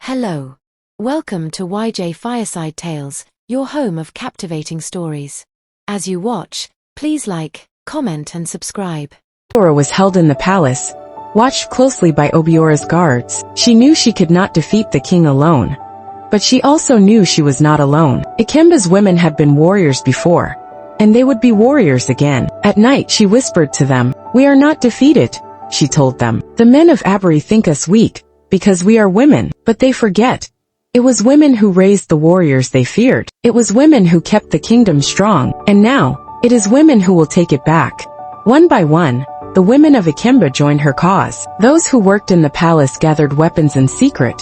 Hello. Welcome to YJ Fireside Tales, your home of captivating stories. As you watch, please like, comment and subscribe. Adaora was held in the palace, watched closely by Obiora's guards. She knew she could not defeat the king alone. But she also knew she was not alone. Ikemba's women had been warriors before, and they would be warriors again. At night she whispered to them, "We are not defeated," she told them. "The men of Abiri think us weak, because we are women, but they forget. It was women who raised the warriors they feared. It was women who kept the kingdom strong, and now, it is women who will take it back." One by one, the women of Ikemba joined her cause. Those who worked in the palace gathered weapons in secret.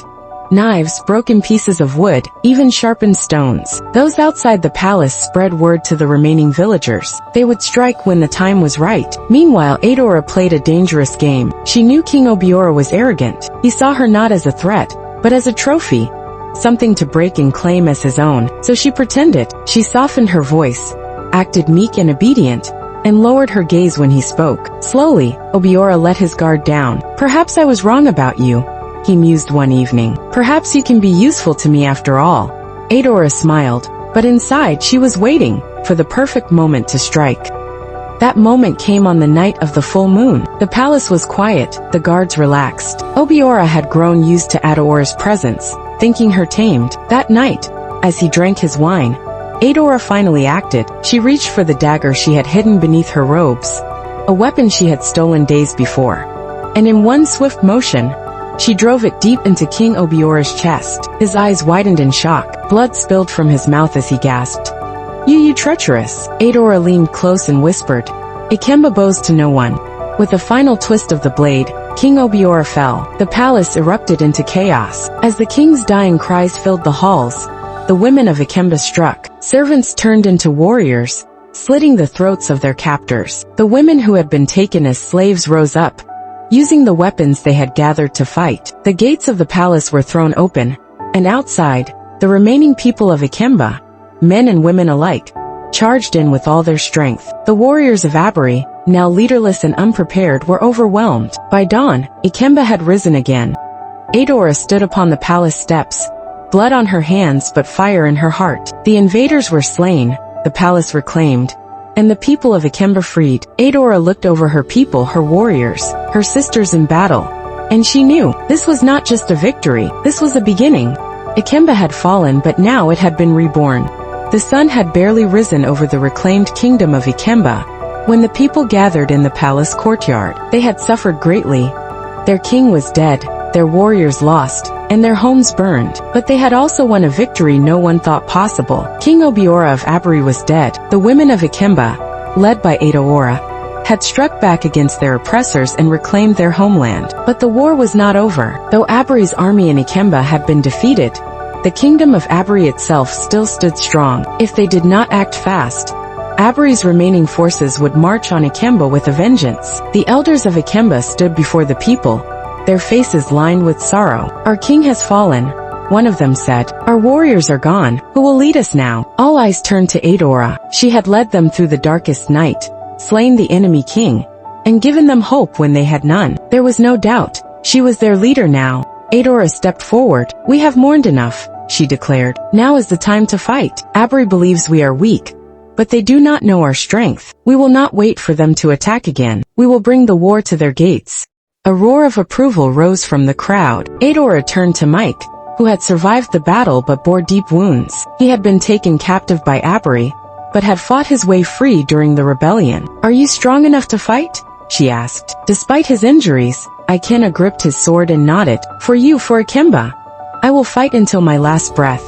Knives, broken pieces of wood, even sharpened stones. Those outside the palace spread word to the remaining villagers. They would strike when the time was right. Meanwhile, Adaora played a dangerous game. She knew King Obiora was arrogant. He saw her not as a threat, but as a trophy, something to break and claim as his own. So she pretended. She softened her voice, acted meek and obedient, and lowered her gaze when he spoke. Slowly, Obiora let his guard down. "Perhaps I was wrong about you," he mused one evening. "Perhaps you can be useful to me after all." Adaora smiled, but inside she was waiting for the perfect moment to strike. That moment came on the night of the full moon. The palace was quiet, the guards relaxed. Obiora had grown used to Adaora's presence, thinking her tamed. That night, as he drank his wine, Adaora finally acted. She reached for the dagger she had hidden beneath her robes, a weapon she had stolen days before. And in one swift motion, she drove it deep into King Obiora's chest. His eyes widened in shock. Blood spilled from his mouth as he gasped. You treacherous." Adaora leaned close and whispered, "Ikemba bows to no one." With a final twist of the blade, King Obiora fell. The palace erupted into chaos. As the king's dying cries filled the halls, the women of Ikemba struck. Servants turned into warriors, slitting the throats of their captors. The women who had been taken as slaves rose up, using the weapons they had gathered to fight. The gates of the palace were thrown open, and outside, the remaining people of Ikemba, men and women alike, charged in with all their strength. The warriors of Abiri, now leaderless and unprepared, were overwhelmed. By dawn, Ikemba had risen again. Adaora stood upon the palace steps, blood on her hands but fire in her heart. The invaders were slain, the palace reclaimed, and the people of Ikemba freed. Adaora looked over her people, her warriors, her sisters in battle, and she knew this was not just a victory, this was a beginning. Ikemba had fallen, but now it had been reborn. The sun had barely risen over the reclaimed kingdom of Ikemba when the people gathered in the palace courtyard. They had suffered greatly. Their king was dead, their warriors lost, and their homes burned. But they had also won a victory no one thought possible. King Obiora of Abiri was dead. The women of Ikemba, led by Adaora, had struck back against their oppressors and reclaimed their homeland. But the war was not over. Though Abiri's army in Ikemba had been defeated, the kingdom of Abiri itself still stood strong. If they did not act fast, Abiri's remaining forces would march on Ikemba with a vengeance. The elders of Ikemba stood before the people, their faces lined with sorrow. "Our king has fallen," one of them said. "Our warriors are gone. Who will lead us now?" All eyes turned to Adaora. She had led them through the darkest night, slain the enemy king, and given them hope when they had none. There was no doubt. She was their leader now. Adaora stepped forward. "We have mourned enough," she declared. "Now is the time to fight. Abiri believes we are weak, but they do not know our strength. We will not wait for them to attack again. We will bring the war to their gates." A roar of approval rose from the crowd. Adaora turned to Mike, who had survived the battle but bore deep wounds. He had been taken captive by Abiri, but had fought his way free during the rebellion. "Are you strong enough to fight?" she asked. Despite his injuries, Ikenna gripped his sword and nodded. "For you, for Ikemba. I will fight until my last breath."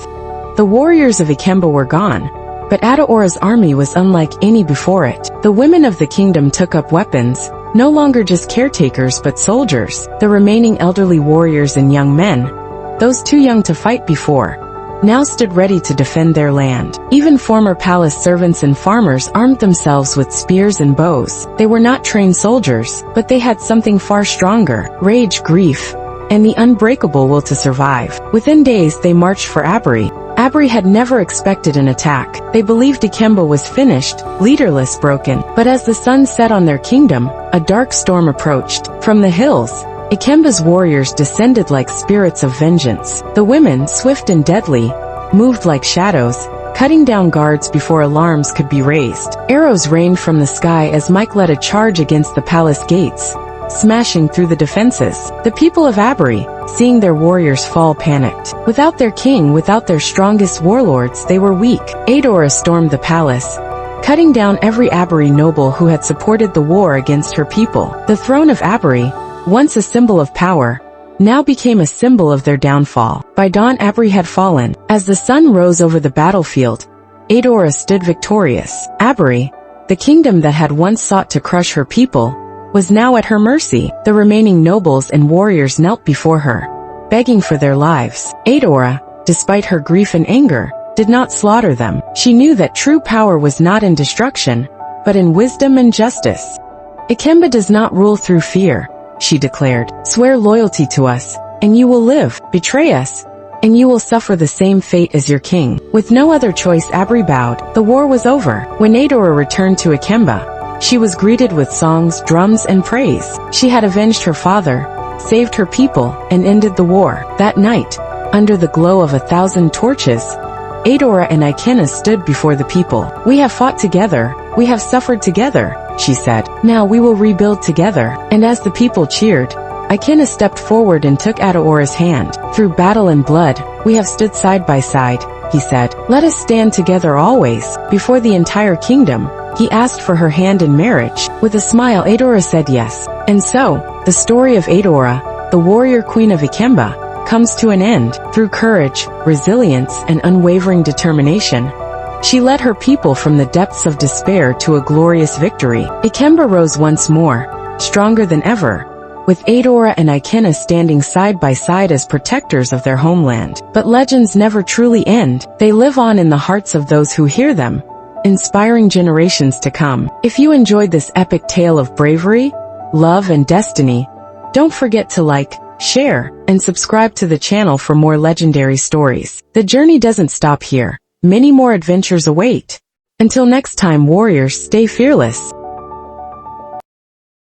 The warriors of Ikemba were gone, but Adaora's army was unlike any before it. The women of the kingdom took up weapons, no longer just caretakers but soldiers. The remaining elderly warriors and young men, those too young to fight before, now stood ready to defend their land. Even former palace servants and farmers armed themselves with spears and bows. They were not trained soldiers, but they had something far stronger: rage, grief, and the unbreakable will to survive. Within days they marched for Abiri. Abiri had never expected an attack. They believed Ikemba was finished, leaderless, broken. But as the sun set on their kingdom, a dark storm approached. From the hills, Ikemba's warriors descended like spirits of vengeance. The women, swift and deadly, moved like shadows, cutting down guards before alarms could be raised. Arrows rained from the sky as Mike led a charge against the palace gates, smashing through the defenses. The people of Abiri, seeing their warriors fall, panicked. Without their king, without their strongest warlords, they were weak. Adaora stormed the palace, cutting down every Abiri noble who had supported the war against her people. The throne of Abiri, once a symbol of power, now became a symbol of their downfall. By dawn, Abiri had fallen. As the sun rose over the battlefield, Adaora stood victorious. Abiri, the kingdom that had once sought to crush her people, was now at her mercy. The remaining nobles and warriors knelt before her, begging for their lives. Adaora, despite her grief and anger, did not slaughter them. She knew that true power was not in destruction, but in wisdom and justice. Ikemba does not rule through fear, she declared. Swear loyalty to us, and you will live. Betray us, and you will suffer the same fate as your king. With no other choice, Abiri bowed. The war was over. When Adaora returned to Ikemba, she was greeted with songs, drums, and praise. She had avenged her father, saved her people, and ended the war. That night, under the glow of 1,000 torches, Adaora and Ikenna stood before the people. We have fought together, we have suffered together, she said. Now we will rebuild together. And as the people cheered, Ikenna stepped forward and took Adaora's hand. Through battle and blood, we have stood side by side, he said. Let us stand together always. Before the entire kingdom, he asked for her hand in marriage. With a smile, Adaora said yes. And so, the story of Adaora, the Warrior Queen of Ikemba, comes to an end. Through courage, resilience, and unwavering determination, she led her people from the depths of despair to a glorious victory. Ikemba rose once more, stronger than ever, with Adaora and Ikenna standing side by side as protectors of their homeland. But legends never truly end. They live on in the hearts of those who hear them, inspiring generations to come. If you enjoyed this epic tale of bravery, love, and destiny, don't forget to like, share, and subscribe to the channel for more legendary stories. The journey doesn't stop here. Many more adventures await. Until next time, warriors, stay fearless.